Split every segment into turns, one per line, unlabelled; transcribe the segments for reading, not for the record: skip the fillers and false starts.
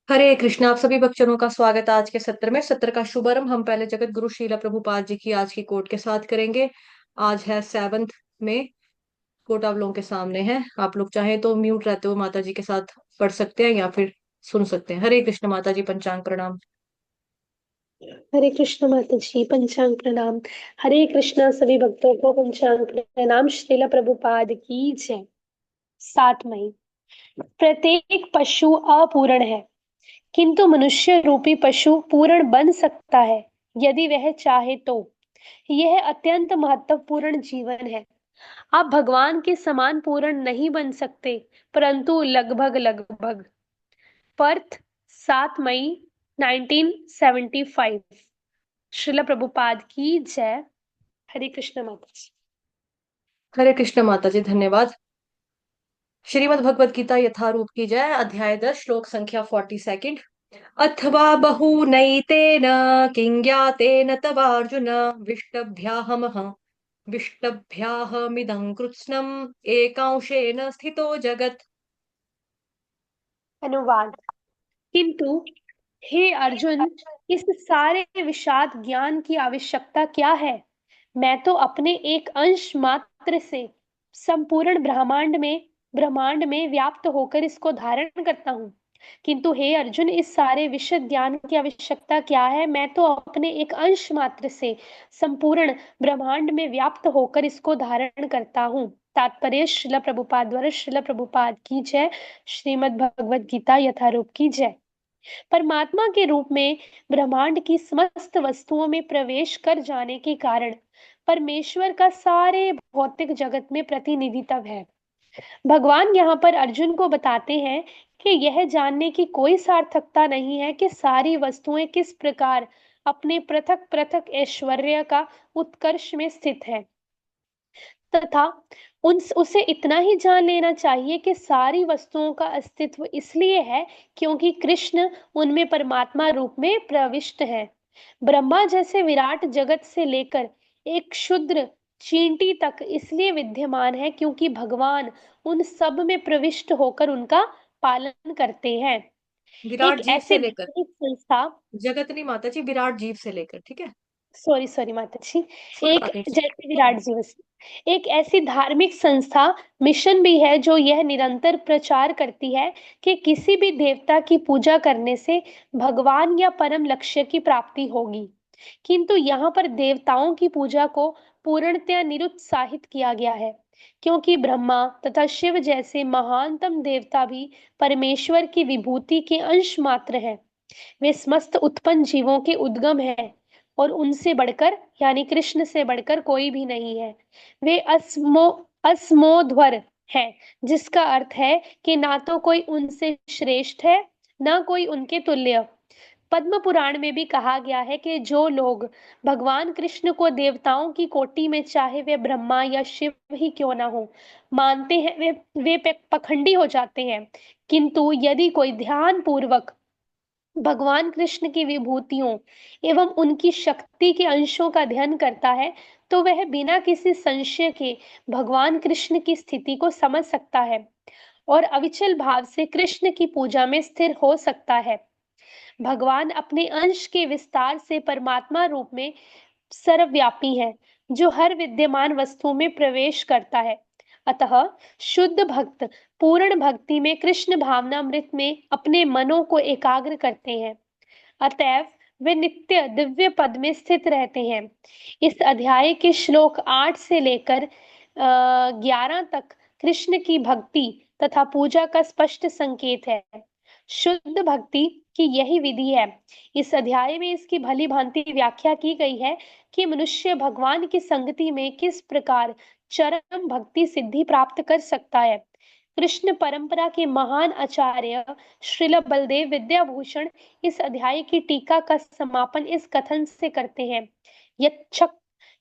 हरे कृष्णा। आप सभी भक्तजनों का स्वागत है आज के सत्र में। सत्र का शुभारंभ हम पहले जगत गुरु श्रीला प्रभुपाद जी की आज की कोट के साथ करेंगे। आज है 7 में। कोट आप लोगों के सामने है। आप लोग चाहें तो म्यूट रहते हो माता जी के साथ पढ़ सकते हैं या फिर सुन सकते हैं। हरे कृष्ण माता जी, पंचांग प्रणाम।
हरे कृष्ण माता जी, पंचांग प्रणाम। हरे कृष्णा सभी भक्तों को पंचांग प्रणाम। श्रीला प्रभुपाद की जय। 7 मई। प्रत्येक पशु अपूर्ण है, किंतु मनुष्य रूपी पशु पूर्ण बन सकता है यदि वह चाहे तो। यह अत्यंत महत्वपूर्ण जीवन है। आप भगवान के समान पूर्ण नहीं बन सकते, परंतु लगभग लगभग। पर्थ, 7 मई 1975। श्रीला प्रभुपाद की जय। हरे कृष्ण माता जी।
हरे कृष्ण माता जी, धन्यवाद। श्रीमद् भगवत गीता यथारूप की जय। अध्याय 10, श्लोक संख्या 42। अथवा बहुनैतेन किं ज्ञातेन तवार्जुन विष्टभ्याहमह विष्टभ्याहमिदं कृत्स्नम् एकांशेन स्थितो जगत्।
अनुवाद। किंतु हे अर्जुन, इस सारे विशाद ज्ञान की आवश्यकता क्या है? मैं तो अपने एक अंश मात्र से संपूर्ण ब्रह्मांड में व्याप्त होकर इसको धारण करता हूँ। किंतु हे अर्जुन, इस सारे विशद ज्ञान की आवश्यकता क्या है? मैं तो अपने एक अंश मात्र से संपूर्ण ब्रह्मांड में व्याप्त होकर इसको धारण करता हूँ। तात्पर्य श्रीला प्रभुपाद द्वारा। श्रीला प्रभुपाद की जय। श्रीमद् भगवद गीता यथारूप की जय। परमात्मा के रूप में ब्रह्मांड की समस्त वस्तुओं में प्रवेश कर जाने के कारण परमेश्वर का सारे भौतिक जगत में प्रतिनिधित्व है। भगवान यहाँ पर अर्जुन को बताते हैं कि यह जानने की कोई सार्थकता नहीं है कि सारी वस्तुएं किस प्रकार अपने पृथक पृथक ऐश्वर्य का उत्कर्ष में स्थित है, तथा उसे इतना ही जान लेना चाहिए कि सारी वस्तुओं का अस्तित्व इसलिए है क्योंकि कृष्ण उनमें परमात्मा रूप में प्रविष्ट है। ब्रह्मा जैसे विराट जगत से लेकर एक क्षुद्र चींटी तक इसलिए विद्यमान है क्योंकि भगवान उन सब में प्रविष्ट होकर उनका पालन करते हैं।
विराट
एक
जीव
ऐसी
से लेकर,
धार्मिक संस्था,
जगत नहीं माता जी, विराट जीव से लेकर, ठीक है।
सॉरी सॉरी माता जी,
फुल
एक
पॉकेट।
जैसे विराट दिवस, एक ऐसी धार्मिक संस्था मिशन भी है जो यह निरंतर प्रचार करती है कि किसी भी देवता की पूजा करने से भगवान या परम लक्ष्य की प्राप्ति होगी। किंतु यहाँ पर देवताओं की पूजा को पूर्णतया निरुत्साहित किया गया है, क्योंकि ब्रह्मा तथा शिव जैसे महानतम देवता भी परमेश्वर की विभूति के अंश मात्र हैं। वे समस्त उत्पन्न जीवों के उद्गम हैं और उनसे बढ़कर यानी कृष्ण से बढ़कर कोई भी नहीं है। वे अस्मोध्वर हैं, जिसका अर्थ है कि ना तो कोई उनसे श्रेष्ठ है, ना कोई उनके तुल्य। पद्म पुराण में भी कहा गया है कि जो लोग भगवान कृष्ण को देवताओं की कोटि में, चाहे वे ब्रह्मा या शिव ही क्यों ना हो, मानते हैं, वे पखंडी हो जाते हैं। किंतु यदि कोई ध्यान पूर्वक भगवान कृष्ण की विभूतियों एवं उनकी शक्ति के अंशों का अध्ययन करता है, तो वह बिना किसी संशय के भगवान कृष्ण की स्थिति को समझ सकता है और अविचल भाव से कृष्ण की पूजा में स्थिर हो सकता है। भगवान अपने अंश के विस्तार से परमात्मा रूप में सर्वव्यापी है, जो हर विद्यमान वस्तु में प्रवेश करता है। अतः शुद्ध भक्त पूर्ण भक्ति में कृष्ण भावनामृत में अपने मनों को एकाग्र करते हैं। अतएव वे नित्य दिव्य पद में स्थित रहते हैं। इस अध्याय के श्लोक 8 से लेकर 11 तक कृष्ण की भक्ति तथा पूजा का स्पष्ट संकेत है। शुद्ध भक्ति की यही विधि है। इस अध्याय में इसकी भली भांति व्याख्या की गई है कि मनुष्य भगवान की संगति में किस प्रकार चरम भक्ति सिद्धि प्राप्त कर सकता है। कृष्ण परंपरा के महान आचार्य श्रील बलदेव विद्याभूषण इस अध्याय की टीका का समापन इस कथन से करते हैं। यच्छ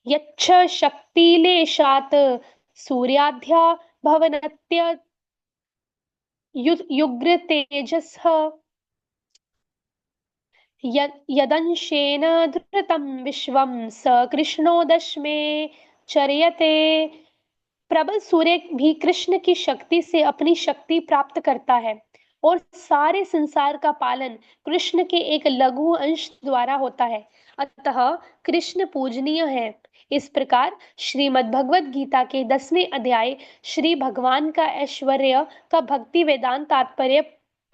यच्छ शक्तिलेशात् सूर्याध्या भवनत्य युग्र तेजसः यदंशेन धृतं विश्वं स कृष्णो दशमे चर्यते। प्रबल सूर्य भी कृष्ण की शक्ति से अपनी शक्ति प्राप्त करता है और सारे संसार का पालन कृष्ण के एक लघु अंश द्वारा होता है। अतः कृष्ण पूजनीय है। इस प्रकार श्रीमद् भगवत गीता के 10वें अध्याय श्री भगवान का ऐश्वर्य का भक्ति वेदांत तात्पर्य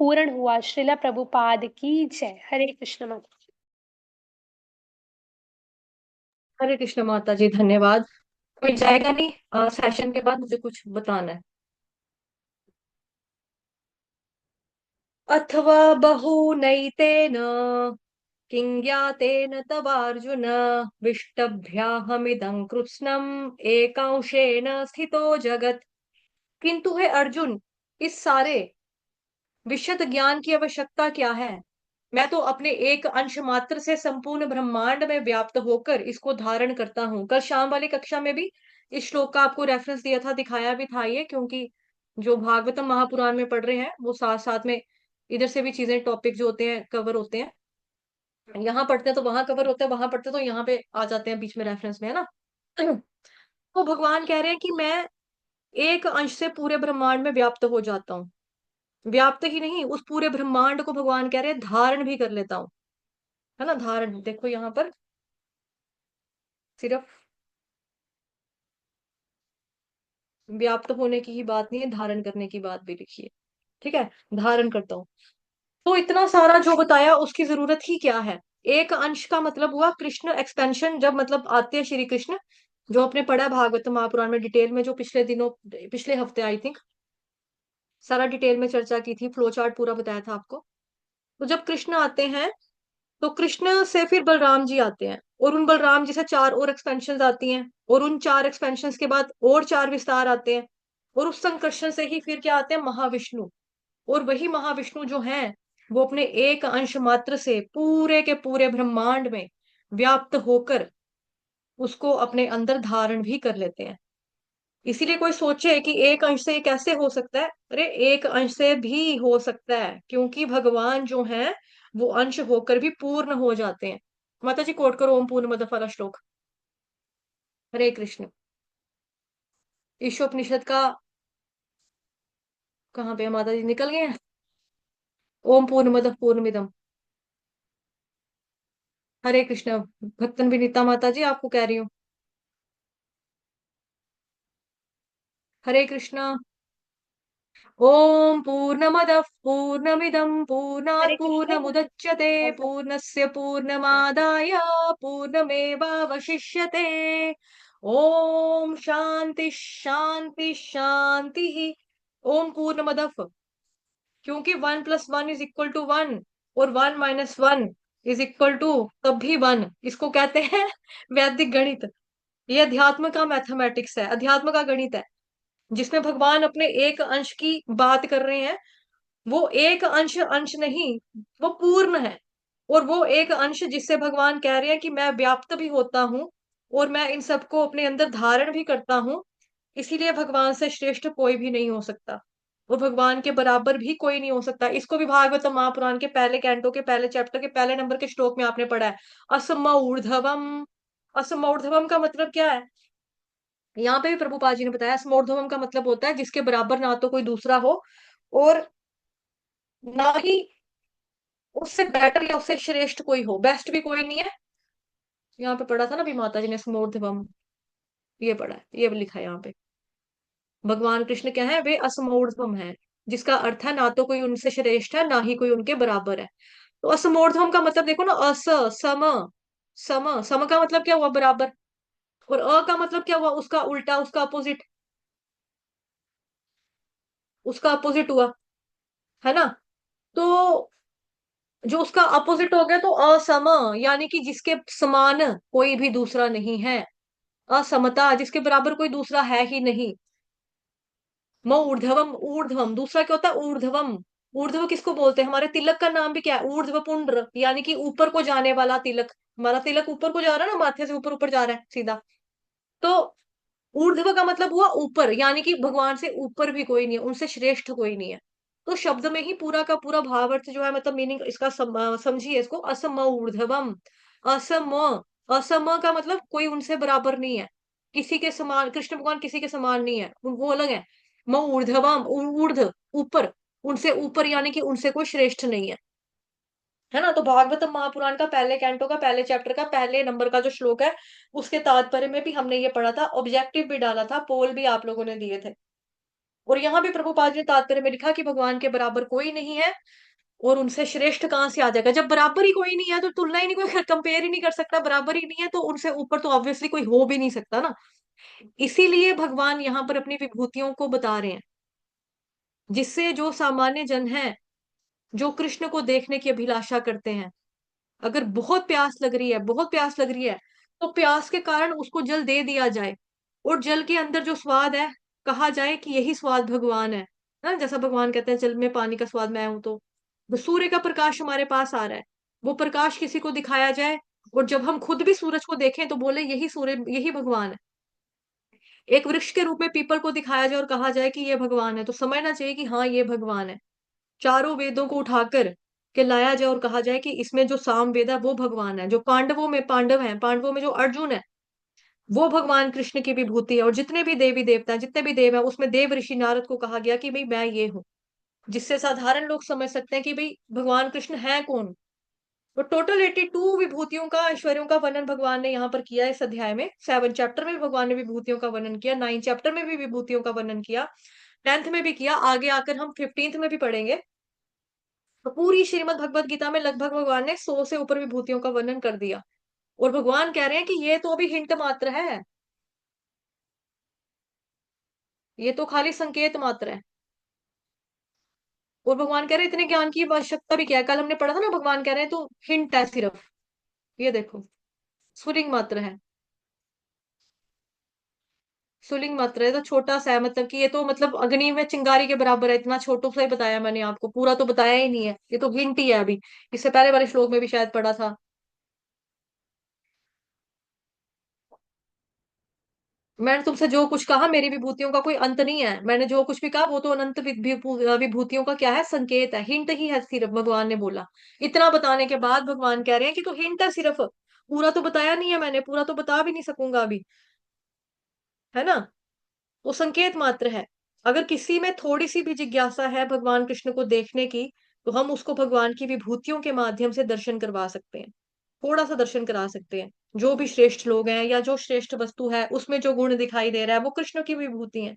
पूर्ण हुआ। श्रीला प्रभुपाद की जय। हरे कृष्ण माता।
हरे कृष्ण माता जी, धन्यवाद। कोई जाएगा नहीं सेशन के बाद? मुझे कुछ बताना है। अथवा बहुनैतेन किं ज्ञातेन तवार्जुन विष्टभ्याहमिदं कृत्स्नम् एकांशेन स्थितो जगत्। किंतु है अर्जुन, इस सारे विशद ज्ञान की आवश्यकता क्या है? मैं तो अपने एक अंश मात्र से संपूर्ण ब्रह्मांड में व्याप्त होकर इसको धारण करता हूँ। कल शाम वाली कक्षा में भी इस श्लोक का आपको रेफरेंस दिया था, दिखाया भी था ये, क्योंकि जो भागवतम महापुराण में पढ़ रहे हैं वो साथ साथ में इधर से भी चीजें, टॉपिक जो होते हैं कवर होते हैं। यहाँ पढ़ते हैं तो वहां कवर होते हैं, वहां पढ़ते हैं तो यहाँ पे आ जाते हैं बीच में रेफरेंस में, है ना। तो भगवान कह रहे हैं कि मैं एक अंश से पूरे ब्रह्मांड में व्याप्त हो जाता हूँ। व्याप्त ही नहीं, उस पूरे ब्रह्मांड को भगवान कह रहे हैं धारण भी कर लेता हूँ, है ना। धारण देखो यहाँ पर सिर्फ व्याप्त होने की ही बात नहीं है, धारण करने की बात भी लिखी है। ठीक है, धारण करता हूँ। तो इतना सारा जो बताया उसकी जरूरत ही क्या है? एक अंश का मतलब हुआ कृष्ण एक्सपेंशन, जब मतलब आते हैं श्री कृष्ण, जो आपने पढ़ा है भागवत महापुराण में डिटेल में, जो पिछले दिनों, पिछले हफ्ते आई थिंक सारा डिटेल में चर्चा की थी, फ्लो चार्ट पूरा बताया था आपको। तो जब कृष्ण आते हैं तो कृष्ण से फिर बलराम जी आते हैं, और उन बलराम जी से चार और एक्सपेंशन आती हैं, और उन चार एक्सपेंशन के बाद और चार विस्तार आते हैं, और उस संकर्षण से ही फिर क्या आते हैं? महाविष्णु। और वही महाविष्णु जो हैं वो अपने एक अंश मात्र से पूरे के पूरे ब्रह्मांड में व्याप्त होकर उसको अपने अंदर धारण भी कर लेते हैं। इसीलिए कोई सोचे कि एक अंश से ये कैसे हो सकता है, अरे एक अंश से भी हो सकता है, क्योंकि भगवान जो हैं वो अंश होकर भी पूर्ण हो जाते हैं। माता जी कोट करो ओम पूर्ण मद वाला श्लोक। हरे कृष्ण। ईशोपनिषद का कहाँ पे है? माता जी निकल गए हैं। ओम पूर्ण मद पूर्णमिदम। हरे कृष्ण। भक्तन विनीता माता जी आपको कह रही हूँ। हरे कृष्ण। ओम पूर्णमदः पूर्णमिदं पूर्णात्
हरे कृष्ण।
पूर्णमुदच्यते पूर्णस्य पूर्णमादाय पूर्णमेवावशिष्यते। ओम शांति शांति शांति। ओम पूर्णमदः, क्योंकि 1 + 1 = 1 और 1 - 1 = तब भी 1, इसको कहते हैं वैदिक गणित। ये अध्यात्म का मैथमेटिक्स है, अध्यात्म का गणित है, जिसमें भगवान अपने एक अंश की बात कर रहे हैं। वो एक अंश अंश नहीं, वो पूर्ण है। और वो एक अंश जिससे भगवान कह रहे हैं कि मैं व्याप्त भी होता हूँ और मैं इन सबको अपने अंदर धारण भी करता हूँ। इसीलिए भगवान से श्रेष्ठ कोई भी नहीं हो सकता, वो भगवान के बराबर भी कोई नहीं हो सकता। इसको भी भागवत महापुराण के पहले कैंटो के पहले चैप्टर के पहले नंबर के श्लोक में आपने पढ़ा है। असमऊर्ध्वम। असमऊर्ध्वम का मतलब क्या है? यहाँ पे भी प्रभुपाद जी ने बताया, असमऊर्ध्वम का मतलब होता है जिसके बराबर ना तो कोई दूसरा हो, और ना ही उससे बेटर या उससे श्रेष्ठ कोई हो, बेस्ट भी कोई नहीं है। यहाँ पे पढ़ा था ना भी माता जी ने समूर्ध्वम, ये पढ़ा है, ये भी लिखा है यहाँ पे। भगवान कृष्ण क्या है? वे असमूर्ध्वम है, जिसका अर्थ है ना तो कोई उनसे श्रेष्ठ है ना ही कोई उनके बराबर है। तो असमूर्ध्वम का मतलब देखो ना, अस, सम, सम, सम का मतलब क्या हुआ? बराबर। और अ का मतलब क्या हुआ? उसका उल्टा, उसका अपोजिट, उसका अपोजिट हुआ, है ना। तो जो उसका अपोजिट हो गया तो असम, यानी कि जिसके समान कोई भी दूसरा नहीं है। असमता, जिसके बराबर कोई दूसरा है ही नहीं। म ऊर्ध्वम, ऊर्ध्वम दूसरा क्या होता है? ऊर्ध्वम। ऊर्ध्व किसको बोलते हैं? हमारे तिलक का नाम भी क्या है? ऊर्ध्व पुंड्र, यानी कि ऊपर को जाने वाला तिलक। हमारा तिलक ऊपर को जा रहा है ना, माथे से ऊपर ऊपर जा रहा है सीधा। तो ऊर्ध्व का मतलब हुआ ऊपर, यानी कि भगवान से ऊपर भी कोई नहीं है, उनसे श्रेष्ठ कोई नहीं है। तो शब्द में ही पूरा का पूरा भावार्थ जो है, मतलब मीनिंग इसका समझिए इसको। असम ऊर्ध्वम। असम, असम का मतलब कोई उनसे बराबर नहीं है, किसी के समान। कृष्ण भगवान किसी के समान नहीं है, वो अलग है। म ऊर्ध्वम, ऊर्ध्व ऊपर, उनसे ऊपर यानी कि उनसे कोई श्रेष्ठ नहीं है ना। तो भागवतम महापुराण का पहले कैंटो का पहले चैप्टर का पहले नंबर का जो श्लोक है, उसके तात्पर्य में भी हमने ये पढ़ा था, ऑब्जेक्टिव भी डाला था, पोल भी आप लोगों ने दिए थे। और यहाँ भी प्रभुपाद जी ने तात्पर्य में लिखा कि भगवान के बराबर कोई नहीं है, और उनसे श्रेष्ठ कहाँ से आ जाएगा, जब बराबर ही कोई नहीं है तो तुलना ही नहीं, कोई कंपेयर ही नहीं कर सकता, बराबर ही नहीं है तो उनसे ऊपर तो ऑब्वियसली कोई हो भी नहीं सकता ना। इसीलिए भगवान यहाँ पर अपनी विभूतियों को बता रहे हैं, जिससे जो सामान्य जन है, जो कृष्ण को देखने की अभिलाषा करते हैं, अगर बहुत प्यास लग रही है, बहुत प्यास लग रही है, तो प्यास के कारण उसको जल दे दिया जाए, और जल के अंदर जो स्वाद है, कहा जाए कि यही स्वाद भगवान है ना। जैसा भगवान कहते हैं जल में पानी का स्वाद मैं हूं, तो सूर्य का प्रकाश हमारे पास आ रहा है, वो प्रकाश किसी को दिखाया जाए, और जब हम खुद भी सूरज को देखें तो बोले यही सूर्य, यही भगवान है। एक वृक्ष के रूप में पीपल को दिखाया जाए और कहा जाए कि ये भगवान है, तो समझना चाहिए कि हाँ ये भगवान है। चारों वेदों को उठाकर के लाया जाए और कहा जाए कि इसमें जो साम वेद है वो भगवान है, जो पांडवों में पांडव हैं, पांडवों में जो अर्जुन है वो भगवान कृष्ण की विभूति है, और जितने भी देवी देवता हैं, जितने भी देव हैं, उसमें देव ऋषि नारद को कहा गया कि भाई मैं ये हूँ, जिससे साधारण लोग समझ सकते हैं कि भाई भगवान कृष्ण है कौन। तो टोटल 82 विभूतियों का, ऐश्वर्यों का वर्णन भगवान ने यहाँ पर किया इस अध्याय में। 7 चैप्टर में भी भगवान ने विभूतियों का वर्णन किया, 9 चैप्टर में भी विभूतियों का वर्णन किया, 10th में भी किया, आगे आकर हम 15th में भी पढ़ेंगे। तो पूरी श्रीमद् भगवत गीता में लगभग भगवान ने 100 से ऊपर विभूतियों का वर्णन कर दिया, और भगवान कह रहे हैं कि ये तो अभी हिंट मात्र है, ये तो खाली संकेत मात्र है। और भगवान कह रहे हैं इतने ज्ञान की आवश्यकता भी क्या है, कल हमने पढ़ा था ना, भगवान कह रहे हैं तो हिंट है सिर्फ, ये देखो स्फुलिंग मात्र है, स्फुलिंग मात्र है, तो छोटा सा है, मतलब कि ये तो मतलब अग्नि में चिंगारी के बराबर है, इतना छोटू सा ही बताया मैंने आपको, पूरा तो बताया ही नहीं है, ये तो हिंट ही है अभी। इससे पहले वाले श्लोक में भी शायद पढ़ा था। मैंने तुमसे जो कुछ कहा मेरी विभूतियों का कोई अंत नहीं है, मैंने जो कुछ भी कहा वो तो अनंत विभूतियों का क्या है, संकेत है, हिंट ही है सिर्फ, भगवान ने बोला। इतना बताने के बाद भगवान कह रहे हैं कि तो हिंट है सिर्फ, पूरा तो बताया नहीं है मैंने, पूरा तो बता भी नहीं सकूंगा अभी, है ना। वो संकेत मात्र है। अगर किसी में थोड़ी सी भी जिज्ञासा है भगवान कृष्ण को देखने की, तो हम उसको भगवान की विभूतियों के माध्यम से दर्शन करवा सकते हैं, थोड़ा सा दर्शन करा सकते हैं। जो भी श्रेष्ठ लोग हैं या जो श्रेष्ठ वस्तु है उसमें जो गुण दिखाई दे रहा है वो कृष्ण की विभूति है।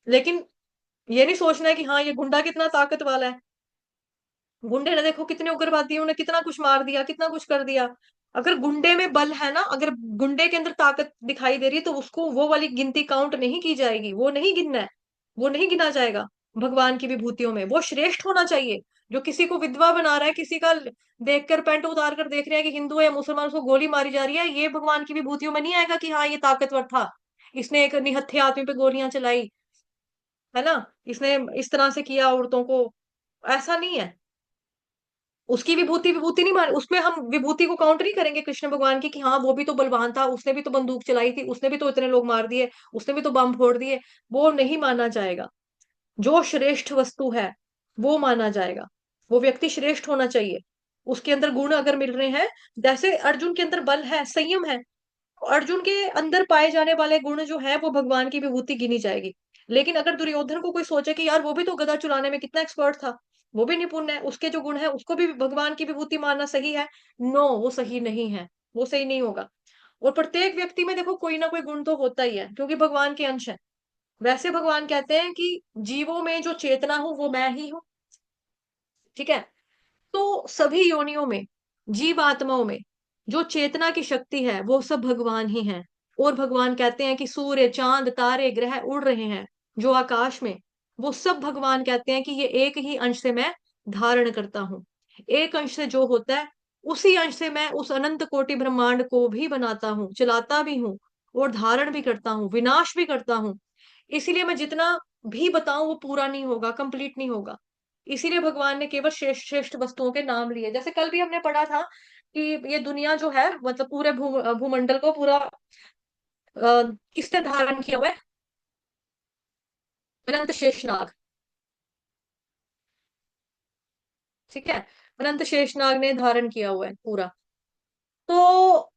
लेकिन ये नहीं सोचना है कि हाँ ये गुंडा कितना ताकत वाला है, गुंडे ने देखो कितने उग्रवादियों ने कितना कुछ मार दिया, कितना कुछ कर दिया। अगर गुंडे में बल है ना, अगर गुंडे के अंदर ताकत दिखाई दे रही है, तो उसको वो वाली गिनती काउंट नहीं की जाएगी, वो नहीं गिनना है, वो नहीं गिना जाएगा। भगवान की विभूतियों में वो श्रेष्ठ होना चाहिए। जो किसी को विधवा बना रहा है, किसी का देखकर पैंट उतार कर देख रहे हैं कि हिंदू है मुसलमान, उसको गोली मारी जा रही है, ये भगवान की विभूतियों में नहीं आएगा कि हाँ ये ताकतवर था, इसने एक निहत्थे आदमी पे गोलियां चलाई, है ना, इसने इस तरह से किया औरतों को, ऐसा नहीं है। उसकी विभूति विभूति नहीं मान, उसमें हम विभूति को काउंट नहीं करेंगे कृष्ण भगवान की कि हाँ वो भी तो बलवान था, उसने भी तो बंदूक चलाई थी, उसने भी तो इतने लोग मार दिए, उसने भी तो बम फोड़ दिए, वो नहीं माना जाएगा। जो श्रेष्ठ वस्तु है वो माना जाएगा, वो व्यक्ति श्रेष्ठ होना चाहिए। उसके अंदर गुण अगर मिल रहे हैं, जैसे अर्जुन के अंदर बल है, संयम है, अर्जुन के अंदर पाए जाने वाले गुण जो है वो भगवान की विभूति गिनी जाएगी। लेकिन अगर दुर्योधन को कोई सोचे कि यार वो भी तो गदा चुराने में कितना एक्सपर्ट था, वो भी निपुण है, उसके जो गुण है उसको भी भगवान की विभूति मानना सही है? नो, वो सही नहीं है, वो सही नहीं होगा। और प्रत्येक व्यक्ति में देखो कोई ना कोई गुण तो होता ही है, क्योंकि भगवान के अंश है। वैसे भगवान कहते हैं कि जीवों में जो चेतना हूं वो मैं ही हूँ, ठीक है। तो सभी योनियों में, जीव आत्माओं में जो चेतना की शक्ति है वो सब भगवान ही है। और भगवान कहते हैं कि सूर्य चांद तारे ग्रह उड़ रहे हैं जो आकाश में, वो सब भगवान कहते हैं कि ये एक ही अंश से मैं धारण करता हूँ। एक अंश से जो होता है, उसी अंश से मैं उस अनंत कोटि ब्रह्मांड को भी बनाता हूँ, चलाता भी हूँ, और धारण भी करता हूँ, विनाश भी करता हूँ। इसीलिए मैं जितना भी बताऊं वो पूरा नहीं होगा, कंप्लीट नहीं होगा। इसीलिए भगवान ने केवल श्रेष्ठ श्रेष्ठ वस्तुओं के नाम लिए। जैसे कल भी हमने पढ़ा था कि ये दुनिया जो है, मतलब पूरे भूमंडल को पूरा किसने धारण किया हुआ है? अनंत शेषनाग, ठीक है, अनंत शेषनाग ने धारण किया हुआ है पूरा। तो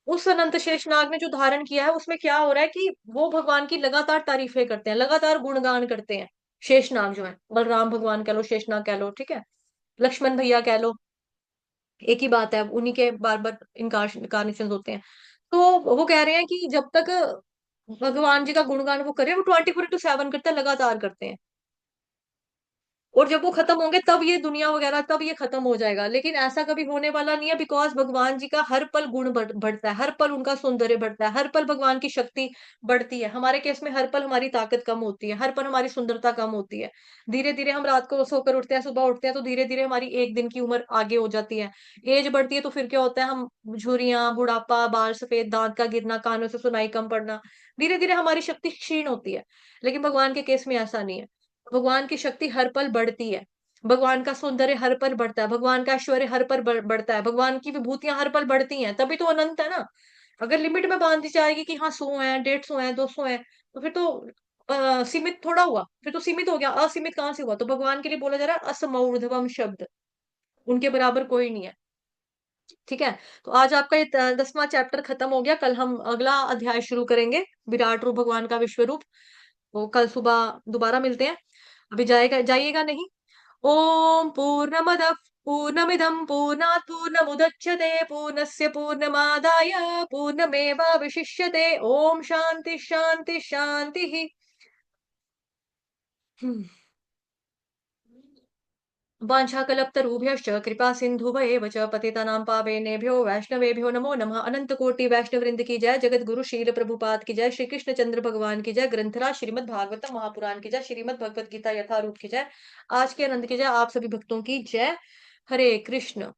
उस अनंत शेषनाग ने जो धारण किया है उसमें क्या हो रहा है कि वो भगवान की लगातार तारीफें करते हैं, लगातार गुणगान करते हैं। शेषनाग जो है, बलराम भगवान कह लो, शेषनाग कह लो, ठीक है, लक्ष्मण भैया कह लो, एक ही बात है, उन्हीं के बार बार इनकारनेशन होते हैं। तो वो कह रहे हैं कि जब तक भगवान जी का गुणगान वो करे, वो 24/7 करते हैं, लगातार करते हैं। और जब वो खत्म होंगे तब ये दुनिया वगैरह, तब ये खत्म हो जाएगा, लेकिन ऐसा कभी होने वाला नहीं है, बिकॉज भगवान जी का हर पल गुण बढ़ता है, हर पल उनका सौंदर्य बढ़ता है, हर पल भगवान की शक्ति बढ़ती है। हमारे केस में हर पल हमारी ताकत कम होती है, हर पल हमारी सुंदरता कम होती है। धीरे धीरे हम रात को सोकर उठते हैं, सुबह उठते हैं, तो धीरे धीरे हमारी एक दिन की उम्र आगे हो जाती है। एज बढ़ती है तो फिर क्या होता है, हम झुर्रियां, बुढ़ापा, बाल सफेद, दांत का गिरना, कानों से सुनाई कम पड़ना, धीरे धीरे हमारी शक्ति क्षीण होती है। लेकिन भगवान के केस में ऐसा नहीं है, भगवान की शक्ति हर पल बढ़ती है, भगवान का सौंदर्य हर पल बढ़ता है, भगवान का ऐश्वर्य हर पल बढ़ता है, भगवान की विभूतियां हर पल बढ़ती हैं, तभी तो अनंत है ना। अगर लिमिट में बांधी जाएगी कि हाँ 100 है, 150 है, 200 है, तो फिर तो सीमित थोड़ा हुआ, फिर तो सीमित हो गया, असीमित कहाँ से हुआ। तो भगवान के लिए बोला जा रहा है असमौर्ध्वम शब्द, उनके बराबर कोई नहीं है। ठीक है, तो आज आपका ये 10वां चैप्टर खत्म हो गया, कल हम अगला अध्याय शुरू करेंगे, विराट रूप भगवान का विश्व रूप। तो कल सुबह दोबारा मिलते हैं, अभी जाइएगा नहीं। ओम पूर्णमदः पूर्णमिदं पूर्णात् पूर्णमुदच्यते पूर्णस्य पूर्णमादाय पूर्णमेवावशिष्यते। ओम शांति शांति शांति। वाञ्छाकल्पतरुभ्यश्च कृपा सिन्धुभयेव च पतितानां पावनेभ्यो वैष्णवेभ्यो नमो नमः। अनंत कोटि वैष्णव वृंद की जय, जगत गुरु शील प्रभुपाद की जय, श्री कृष्ण चंद्र भगवान की जय, ग्रंथराज श्रीमद् भागवतम महापुराण की जय, श्रीमद् भगवत गीता यथारूप की जय, आज के आनंद की जय, आप सभी भक्तों की जय। हरे कृष्ण।